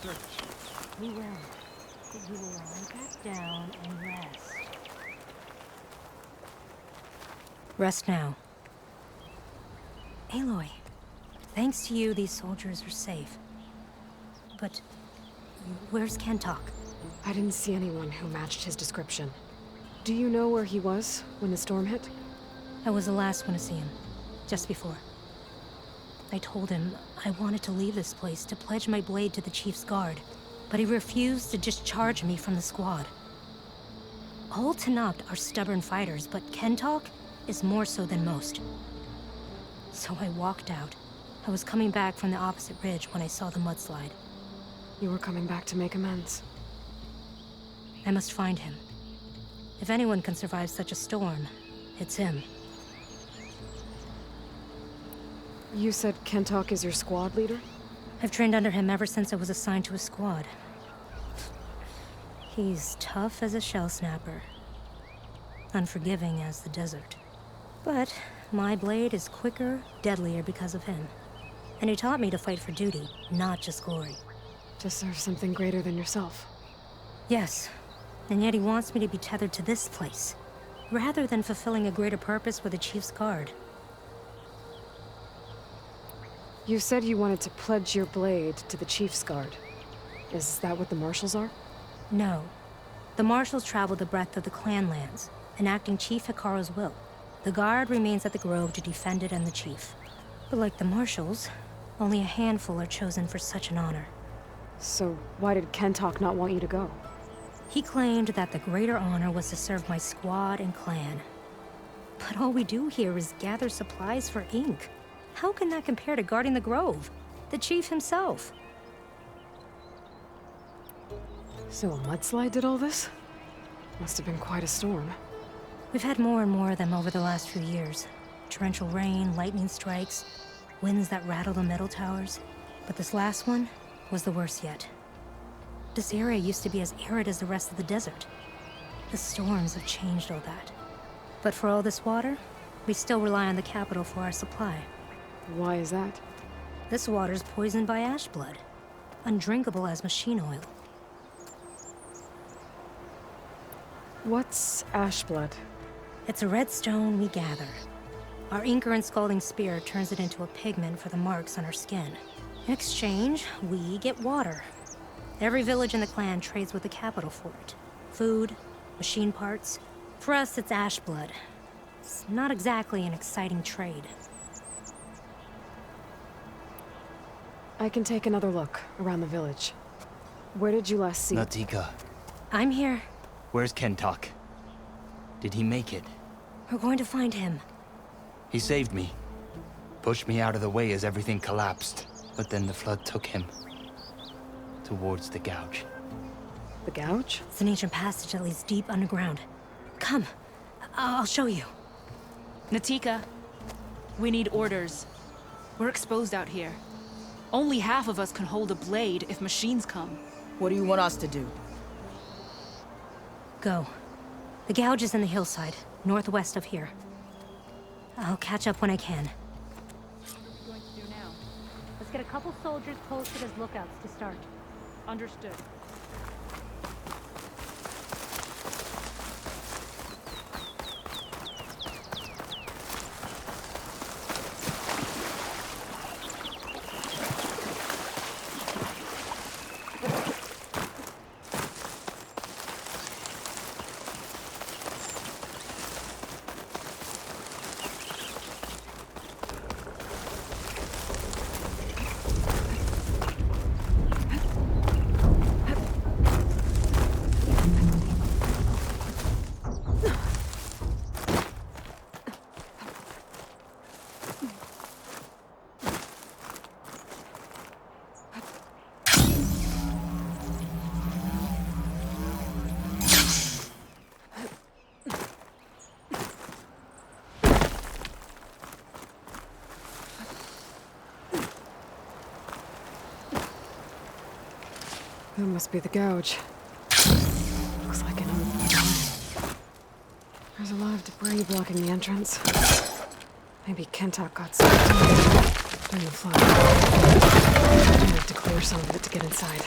search. We will. But you will lie back down and rest. Rest now. Aloy, thanks to you, these soldiers are safe. But where's Kentok? I didn't see anyone who matched his description. Do you know where he was when the storm hit? I was the last one to see him, just before. I told him I wanted to leave this place to pledge my blade to the Chief's guard, but he refused to discharge me from the squad. All Tanapt are stubborn fighters, but Kentok is more so than most. So I walked out. I was coming back from the opposite ridge when I saw the mudslide. You were coming back to make amends. I must find him. If anyone can survive such a storm, it's him. You said Kentok is your squad leader? I've trained under him ever since I was assigned to a squad. He's tough as a shell snapper. Unforgiving as the desert. But my blade is quicker, deadlier because of him. And he taught me to fight for duty, not just glory. To serve something greater than yourself. Yes, and yet he wants me to be tethered to this place, rather than fulfilling a greater purpose with the Chief's guard. You said you wanted to pledge your blade to the Chief's guard. Is that what the Marshals are? No. The Marshals travel the breadth of the clan lands, enacting Chief Hikaru's will. The guard remains at the grove to defend it and the chief. But like the Marshals, only a handful are chosen for such an honor. So why did Kentok not want you to go? He claimed that the greater honor was to serve my squad and clan. But all we do here is gather supplies for ink. How can that compare to guarding the grove? The chief himself. So a mudslide did all this? Must have been quite a storm. We've had more and more of them over the last few years. Torrential rain, lightning strikes, winds that rattle the metal towers. But this last one was the worst yet. This area used to be as arid as the rest of the desert. The storms have changed all that. But for all this water, we still rely on the capital for our supply. Why is that? This water's poisoned by ash blood, undrinkable as machine oil. What's ash blood? It's a red stone we gather. Our inker and scalding spear turns it into a pigment for the marks on our skin. In exchange, we get water. Every village in the clan trades with the capital for it. Food, machine parts. For us, it's ash blood. It's not exactly an exciting trade. I can take another look around the village. Where did you last see? Natika, I'm here. where's Kentok? Did he make it? We're going to find him. He saved me. Pushed me out of the way as everything collapsed. But then the flood took him. Towards the gouge. The gouge? It's an ancient passage that leads deep underground. Come, I'll show you. Natika, we need orders. We're exposed out here. Only half of us can hold a blade if machines come. What do you want us to do? Go. The gouge is in the hillside, northwest of here. I'll catch up when I can. What are we going to do now? Let's get a couple soldiers posted as lookouts to start. Understood. That must be the gouge. Looks like an old mine. There's a lot of debris blocking the entrance. Maybe Kentok got stuck during the flood. I need to clear some of it to get inside.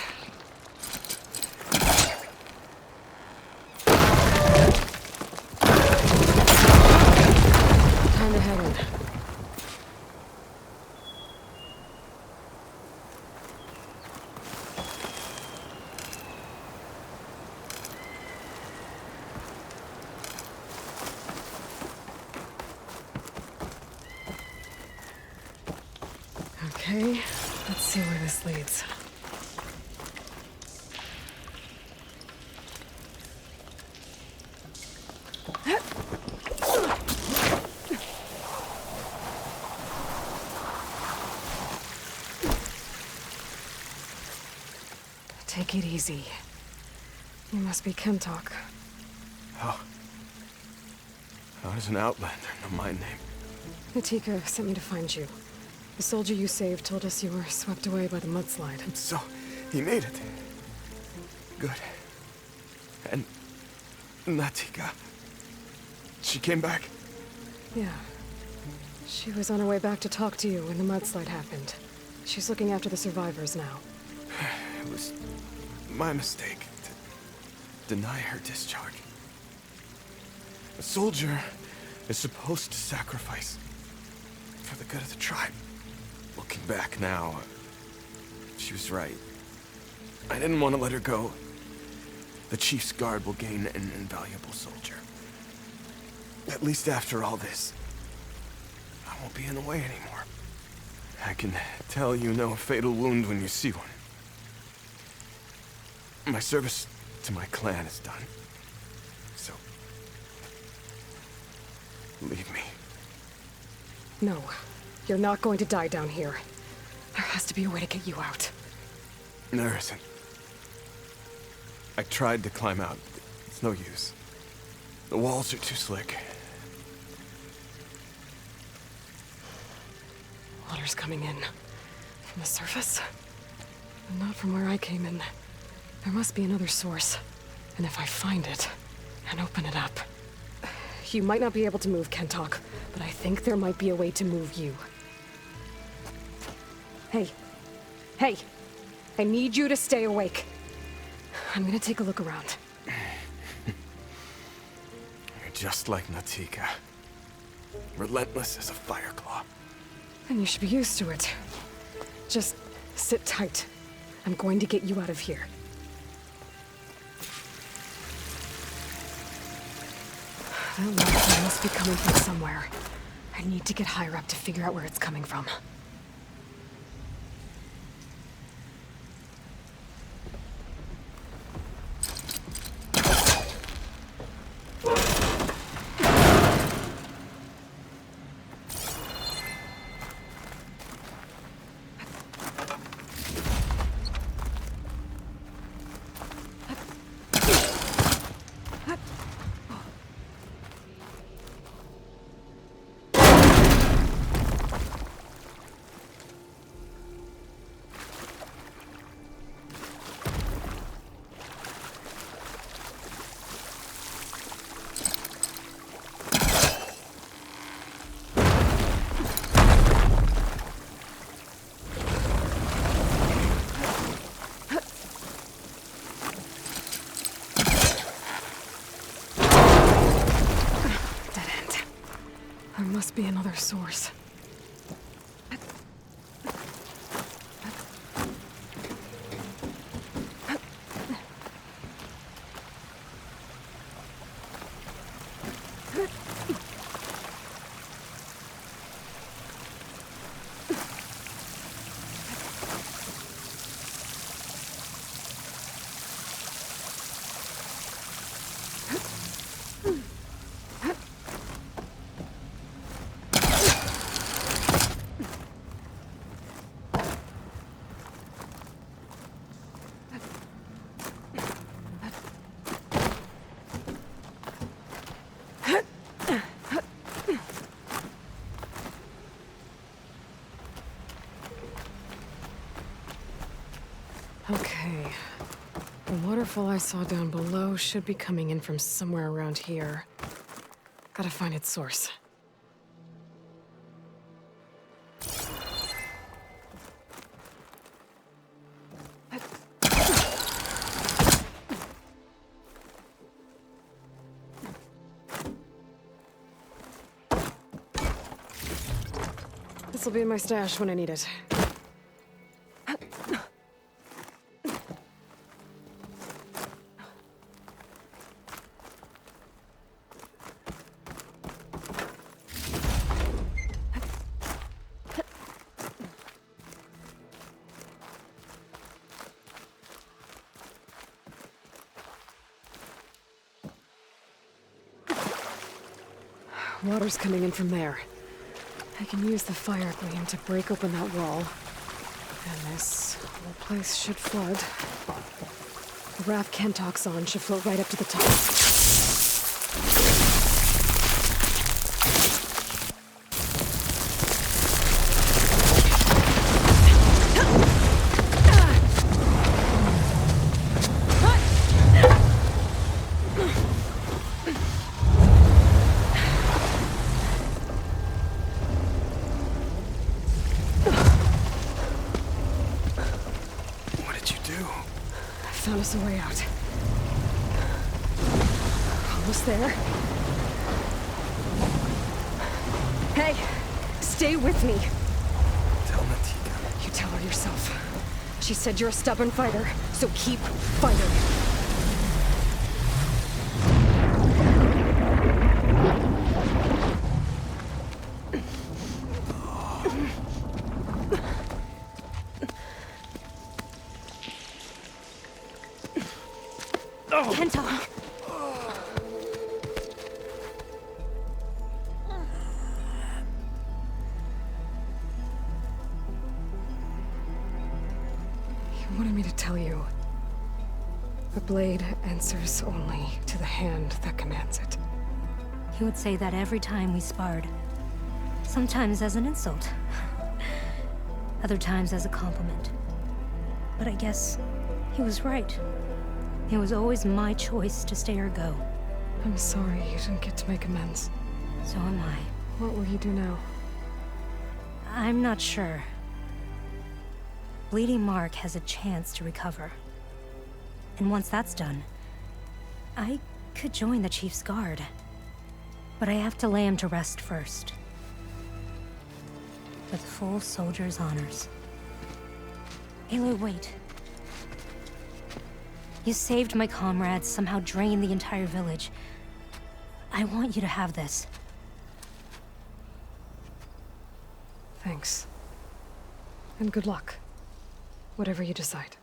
Okay, let's see where this leads. Take it easy. You must be Kentok. How does an outlander know my name? Natika sent me to find you. The soldier you saved told us you were swept away by the mudslide. So, he made it. Good. And Natika, she came back? Yeah. She was on her way back to talk to you when the mudslide happened. She's looking after the survivors now. It was my mistake to deny her discharge. A soldier is supposed to sacrifice for the good of the tribe. Looking back now, she was right. I didn't want to let her go. The chief's guard will gain an invaluable soldier. At least after all this, I won't be in the way anymore. I can tell you know a fatal wound when you see one. My service to my clan is done. So, leave me. No, you're not going to die down here. There has to be a way to get you out. There isn't. I tried to climb out. It's no use. The walls are too slick. Water's coming in. From the surface? But not from where I came in. There must be another source. And if I find it, and open it up... You might not be able to move, Kentok, but I think there might be a way to move you. Hey. Hey! I need you to stay awake. I'm gonna take a look around. You're just like Natika. Relentless as a fireclaw. And you should be used to it. Just sit tight. I'm going to get you out of here. That water must be coming from somewhere. I need to get higher up to figure out where it's coming from. Must be another source. Okay. The waterfall I saw down below should be coming in from somewhere around here. Gotta find its source. This'll be in my stash when I need it. Water's coming in from there. I can use the fire gleam to break open that wall. And this whole place should flood. The raft Kentock's on should float right up to the top. Found us a way out. Almost there. Hey, stay with me. Tell Natika. You tell her yourself. She said you're a stubborn fighter, so keep fighting. Kentock! You wanted me to tell you. The blade answers only to the hand that commands it. He would say that every time we sparred. Sometimes as an insult. Other times as a compliment. But I guess he was right. It was always my choice to stay or go. I'm sorry you didn't get to make amends. So am I. What will you do now? I'm not sure. Bleeding Mark has a chance to recover. And once that's done, I could join the Chief's Guard. But I have to lay him to rest first. With full soldier's honors. Aloy, wait. You saved my comrades, somehow drained the entire village. I want you to have this. Thanks. And good luck. Whatever you decide.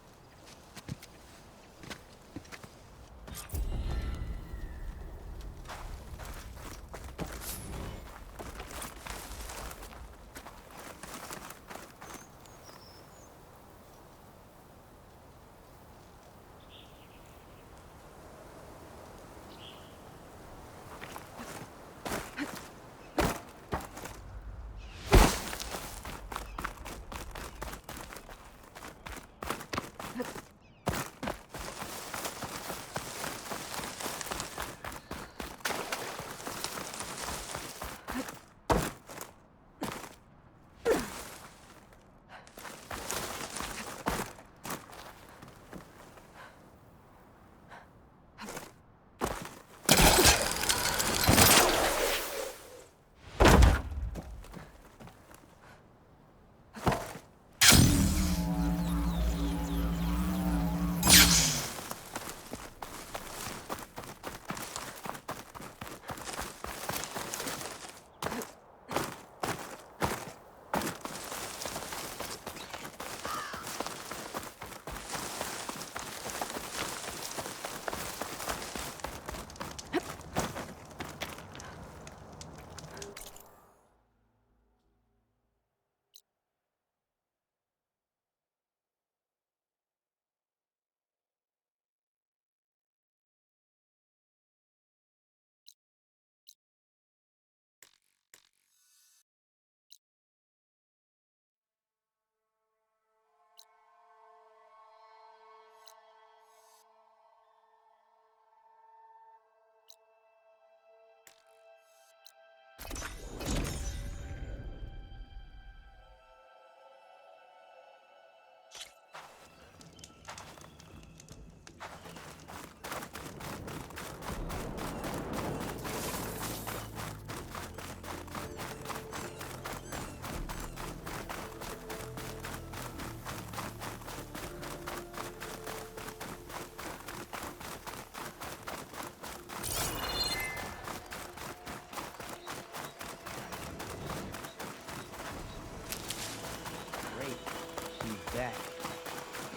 Back.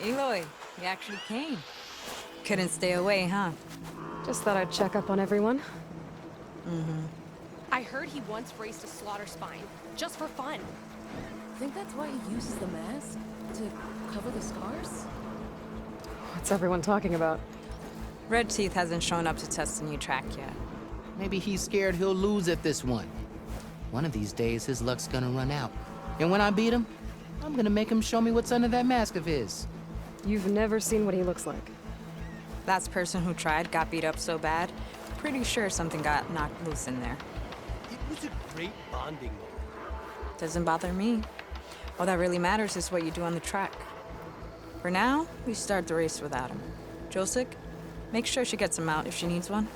Aloy, you actually came. Couldn't stay away, huh? Just thought I'd check up on everyone. I heard he once raced a slaughter spine, just for fun. Think that's why he uses the mask? To cover the scars? What's everyone talking about? Red Teeth hasn't shown up to test the new track yet. Maybe he's scared he'll lose at this one. One of these days, his luck's gonna run out. And when I beat him, I'm gonna make him show me what's under that mask of his. You've never seen what he looks like. Last person who tried got beat up so bad, pretty sure something got knocked loose in there. It was a great bonding moment. Doesn't bother me. All that really matters is what you do on the track. For now, we start the race without him. Josik, make sure she gets him out if she needs one.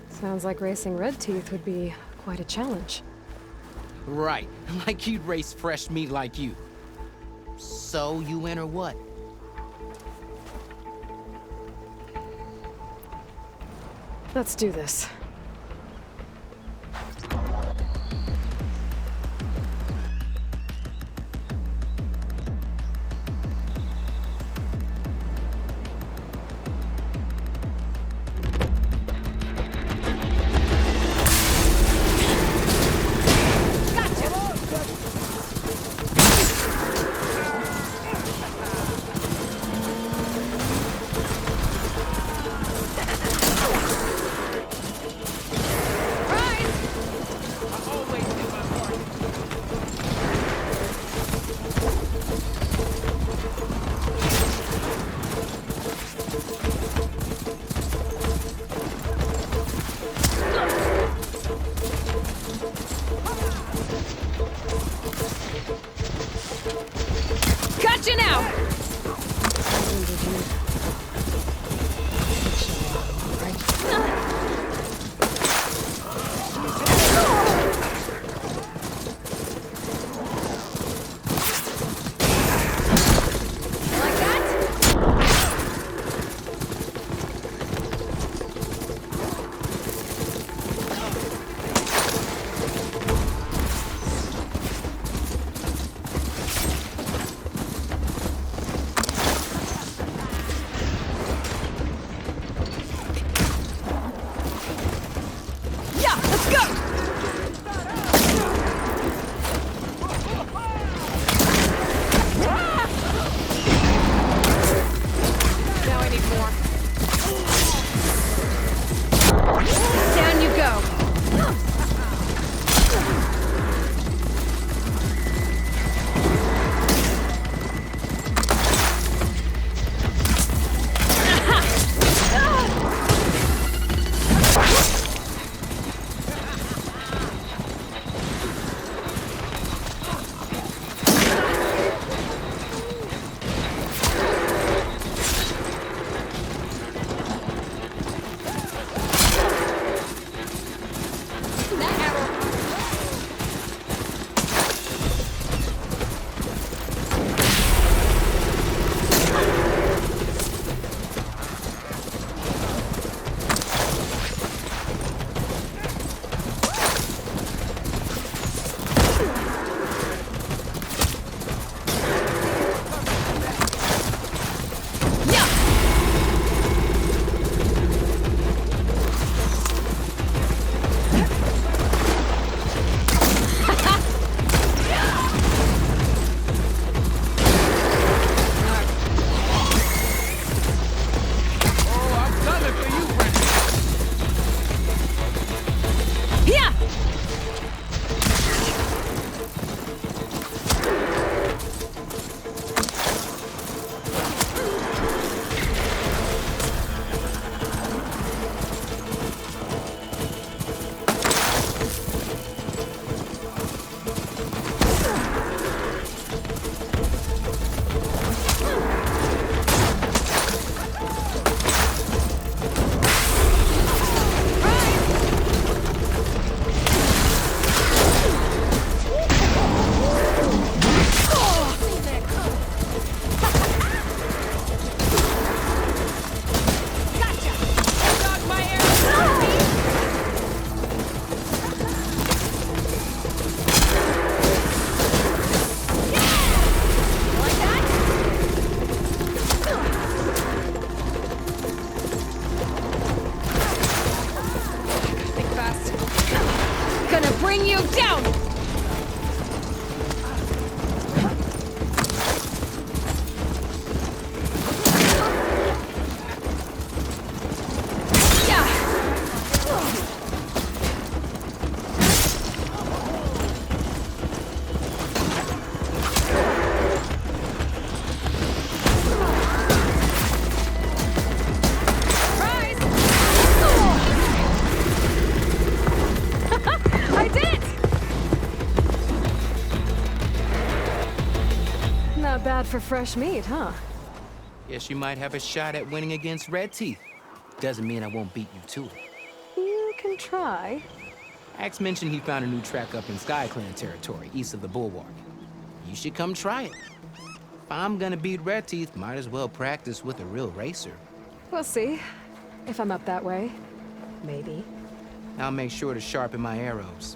Sounds like racing Red Teeth would be quite a challenge. Right, like you'd race fresh meat like you. So, you win or what? Let's do this. Gotcha now! Not bad for fresh meat, huh? Guess you might have a shot at winning against Red Teeth. Doesn't mean I won't beat you to it. You can try. Axe mentioned he found a new track up in Sky Clan territory, east of the Bulwark. You should come try it. If I'm gonna beat Red Teeth, might as well practice with a real racer. We'll see. If I'm up that way. Maybe. I'll make sure to sharpen my arrows.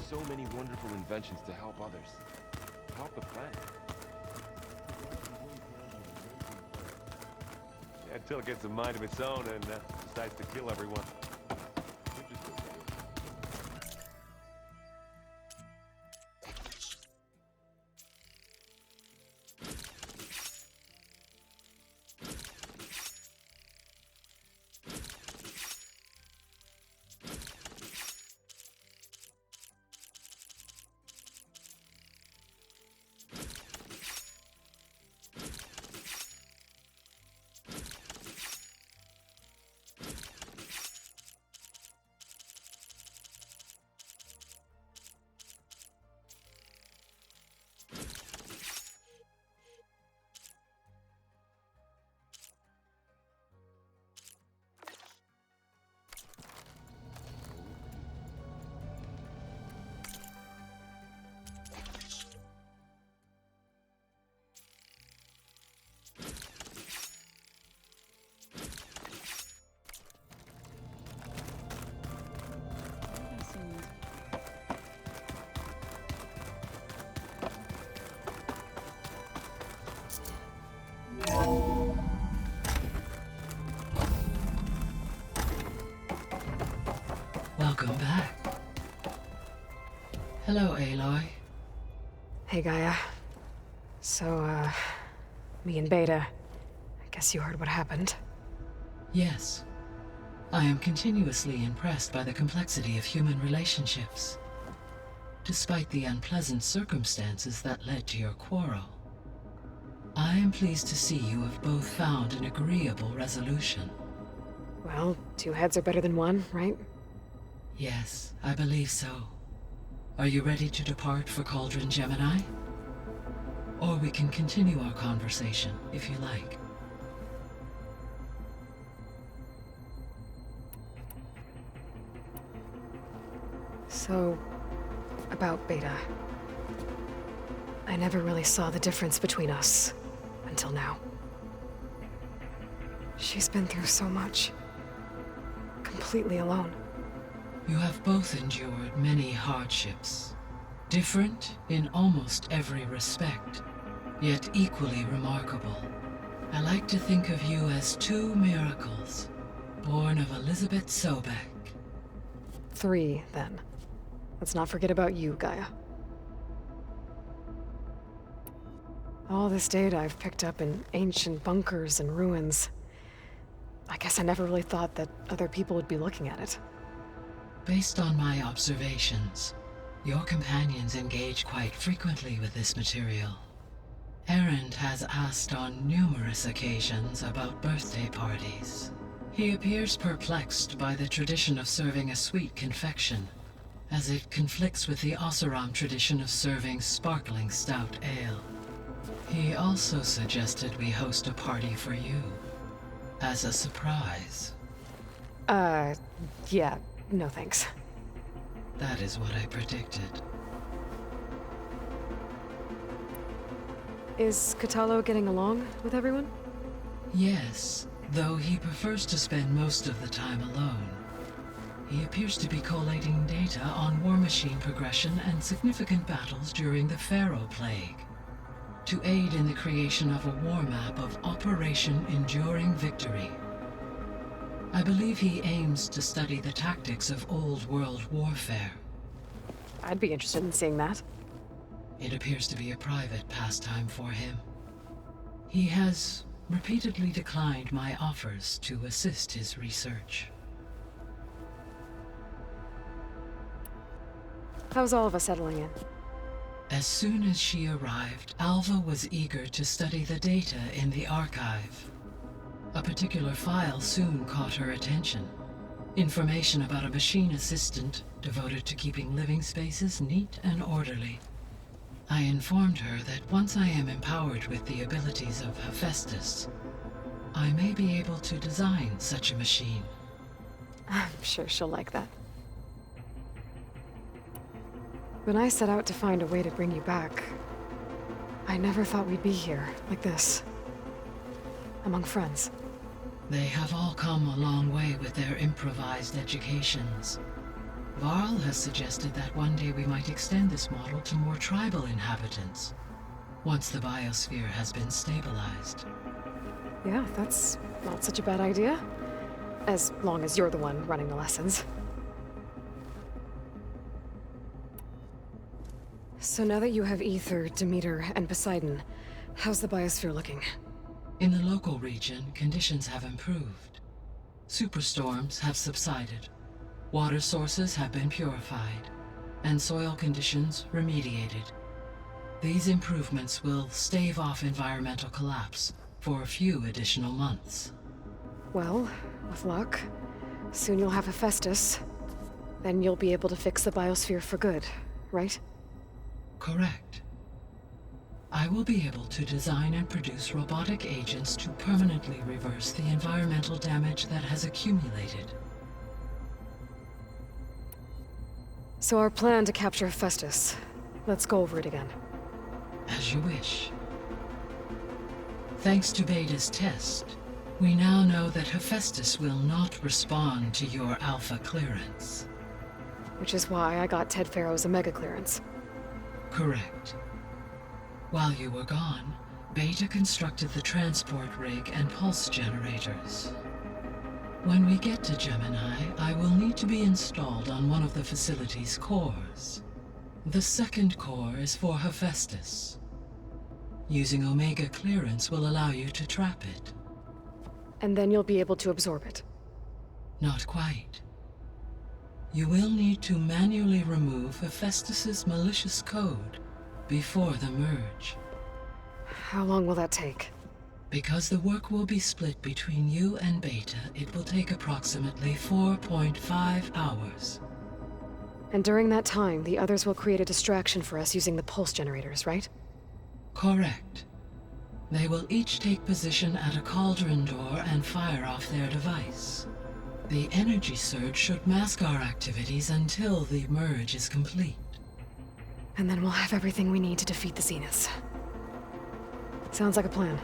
so many wonderful inventions to help others. Help the planet. Yeah, until it gets a mind of its own and decides to kill everyone. Welcome back. Hello, Aloy. Hey, Gaia. So, me and Beta, I guess you heard what happened. Yes. I am continuously impressed by the complexity of human relationships. Despite the unpleasant circumstances that led to your quarrel, I am pleased to see you have both found an agreeable resolution. Well, two heads are better than one, right? Yes, I believe so. Are you ready to depart for Cauldron Gemini? Or we can continue our conversation, if you like. So, about Beta. I never really saw the difference between us, until now. She's been through so much. Completely alone. You have both endured many hardships. Different in almost every respect, yet equally remarkable. I like to think of you as two miracles, born of Elizabeth Sobek. 3, then. Let's not forget about you, Gaia. All this data I've picked up in ancient bunkers and ruins. I guess I never really thought that other people would be looking at it. Based on my observations, your companions engage quite frequently with this material. Erend has asked on numerous occasions about birthday parties. He appears perplexed by the tradition of serving a sweet confection, as it conflicts with the Oseram tradition of serving sparkling stout ale. He also suggested we host a party for you, as a surprise. Yeah, no thanks. That is what I predicted. Is Katalo getting along with everyone? Yes, though he prefers to spend most of the time alone. He appears to be collating data on war machine progression and significant battles during the Pharaoh Plague, to aid in the creation of a war map of Operation Enduring Victory. I believe he aims to study the tactics of old world warfare. I'd be interested in seeing that. It appears to be a private pastime for him. He has repeatedly declined my offers to assist his research. How's all of us settling in? As soon as she arrived, Alva was eager to study the data in the archive. A particular file soon caught her attention. Information about a machine assistant devoted to keeping living spaces neat and orderly. I informed her that once I am empowered with the abilities of Hephaestus, I may be able to design such a machine. I'm sure she'll like that. When I set out to find a way to bring you back, I never thought we'd be here, like this. Among friends. They have all come a long way with their improvised educations. Varl has suggested that one day we might extend this model to more tribal inhabitants, once the biosphere has been stabilized. Yeah, that's not such a bad idea. As long as you're the one running the lessons. So now that you have Ether, Demeter, and Poseidon, how's the biosphere looking? In the local region, conditions have improved. Superstorms have subsided. Water sources have been purified, and soil conditions remediated. These improvements will stave off environmental collapse for a few additional months. Well, with luck, soon you'll have Hephaestus. Then you'll be able to fix the biosphere for good, right? Correct. I will be able to design and produce robotic agents to permanently reverse the environmental damage that has accumulated. So our plan to capture Hephaestus. Let's go over it again. As you wish. Thanks to Beta's test, we now know that Hephaestus will not respond to your Alpha clearance. Which is why I got Ted Pharaoh's Omega clearance. Correct. While you were gone, Beta constructed the transport rig and pulse generators. When we get to Gemini, I will need to be installed on one of the facility's cores. The second core is for Hephaestus. Using Omega clearance will allow you to trap it. And then you'll be able to absorb it. Not quite. You will need to manually remove Hephaestus's malicious code before the merge. How long will that take? Because the work will be split between you and Beta, it will take approximately 4.5 hours. And during that time, the others will create a distraction for us using the pulse generators, right? Correct. They will each take position at a cauldron door and fire off their device. The energy surge should mask our activities until the merge is complete. And then we'll have everything we need to defeat the Zeniths. Sounds like a plan.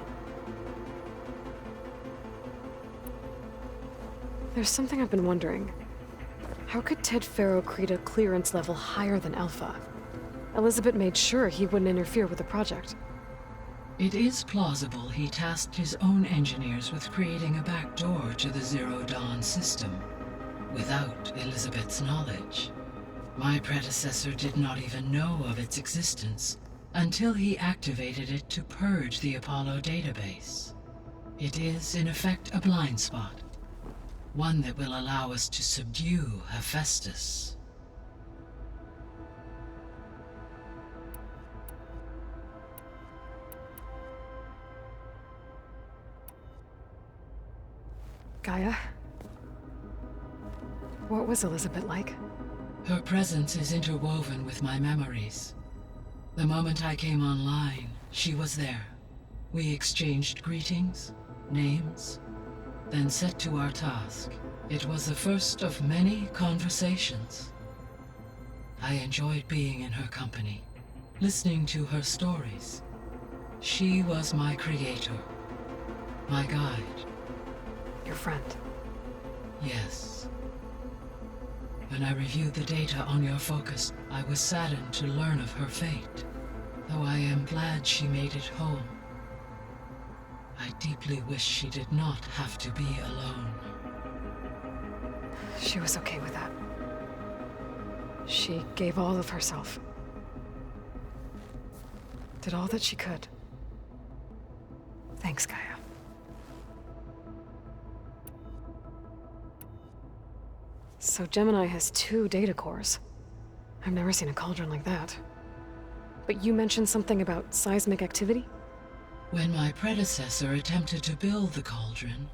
There's something I've been wondering. How could Ted Pharaoh create a clearance level higher than Alpha? Elizabeth made sure he wouldn't interfere with the project. It is plausible he tasked his own engineers with creating a back door to the Zero Dawn system, without Elizabeth's knowledge. My predecessor did not even know of its existence until he activated it to purge the Apollo database. It is, in effect, a blind spot. One that will allow us to subdue Hephaestus. Gaia? What was Elizabeth like? Her presence is interwoven with my memories. The moment I came online, she was there. We exchanged greetings, names, then set to our task. It was the first of many conversations. I enjoyed being in her company, listening to her stories. She was my creator, my guide. Your friend? Yes. When I reviewed the data on your focus, I was saddened to learn of her fate, though I am glad she made it home. I deeply wish she did not have to be alone. She was okay with that. She gave all of herself. Did all that she could. Thanks, Gaia. So Gemini has 2 data cores. I've never seen a cauldron like that. But you mentioned something about seismic activity? When my predecessor attempted to build the cauldron,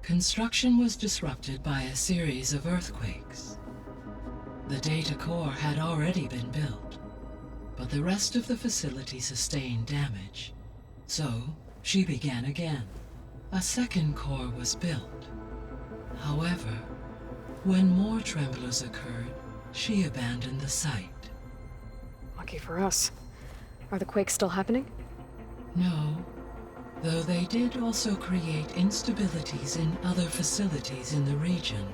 construction was disrupted by a series of earthquakes. The data core had already been built, but the rest of the facility sustained damage. So, she began again. A second core was built. However, when more tremblers occurred, she abandoned the site. Lucky for us. Are the quakes still happening? No, though they did also create instabilities in other facilities in the region.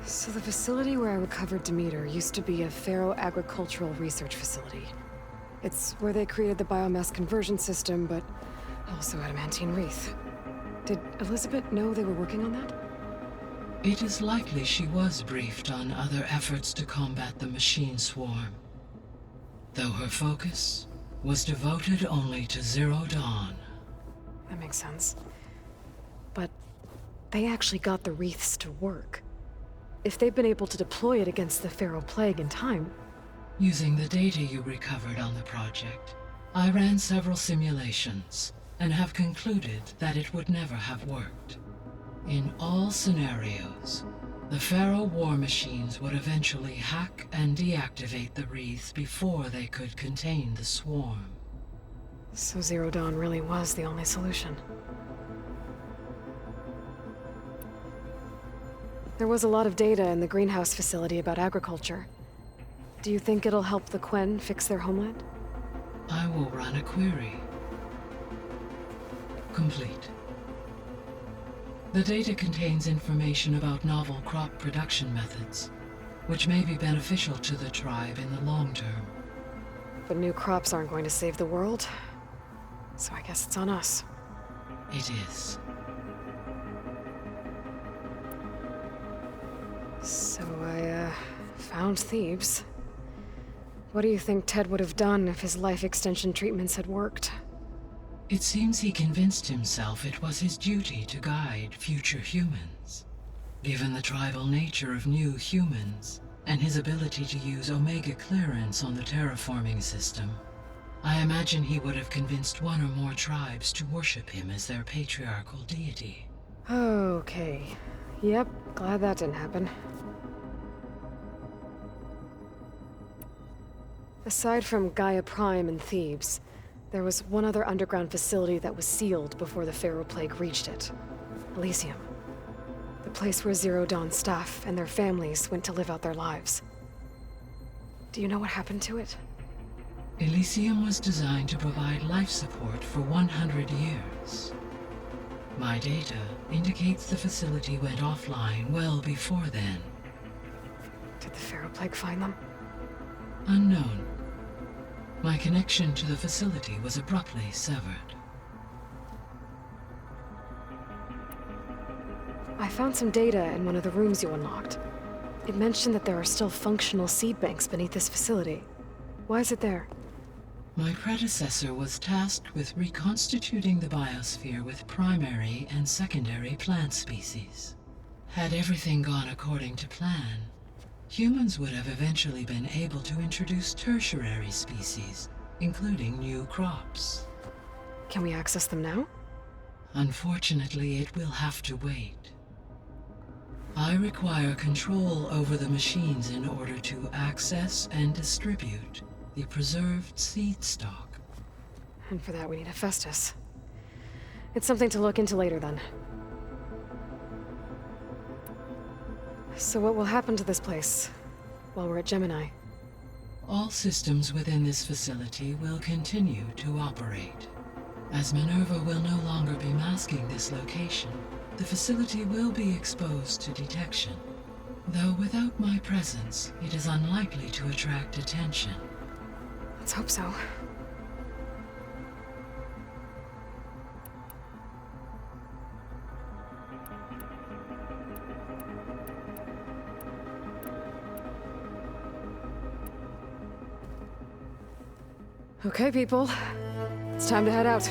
So the facility where I recovered Demeter used to be a Pharaoh agricultural research facility. It's where they created the biomass conversion system, but also adamantine wreath. Did Elizabeth know they were working on that? It is likely she was briefed on other efforts to combat the machine swarm, though her focus was devoted only to Zero Dawn. That makes sense. But they actually got the wreaths to work. If they've been able to deploy it against the Pharaoh Plague in time... Using the data you recovered on the project, I ran several simulations and have concluded that it would never have worked. In all scenarios, the Pharaoh war machines would eventually hack and deactivate the wreaths before they could contain the swarm. So Zero Dawn really was the only solution. There was a lot of data in the greenhouse facility about agriculture. Do you think it'll help the Quen fix their homeland? I will run a query. Complete. The data contains information about novel crop production methods, which may be beneficial to the tribe in the long term. But new crops aren't going to save the world, so I guess it's on us. It is. So I, found Thebes. What do you think Ted would have done if his life extension treatments had worked? It seems he convinced himself it was his duty to guide future humans. Given the tribal nature of new humans, and his ability to use Omega clearance on the terraforming system, I imagine he would have convinced one or more tribes to worship him as their patriarchal deity. Okay. Yep, glad that didn't happen. Aside from Gaia Prime and Thebes, there was one other underground facility that was sealed before the Pharaoh Plague reached it. Elysium. The place where Zero Dawn staff and their families went to live out their lives. Do you know what happened to it? Elysium was designed to provide life support for 100 years. My data indicates the facility went offline well before then. Did the Pharaoh Plague find them? Unknown. My connection to the facility was abruptly severed. I found some data in one of the rooms you unlocked. It mentioned that there are still functional seed banks beneath this facility. Why is it there? My predecessor was tasked with reconstituting the biosphere with primary and secondary plant species. Had everything gone according to plan, humans would have eventually been able to introduce tertiary species, including new crops. Can we access them now? Unfortunately, it will have to wait. I require control over the machines in order to access and distribute the preserved seed stock. And for that we need a Festus. It's something to look into later then. So what will happen to this place while we're at Gemini? All systems within this facility will continue to operate. As Minerva will no longer be masking this location, the facility will be exposed to detection. Though without my presence, it is unlikely to attract attention. Let's hope so. Okay, people. It's time to head out.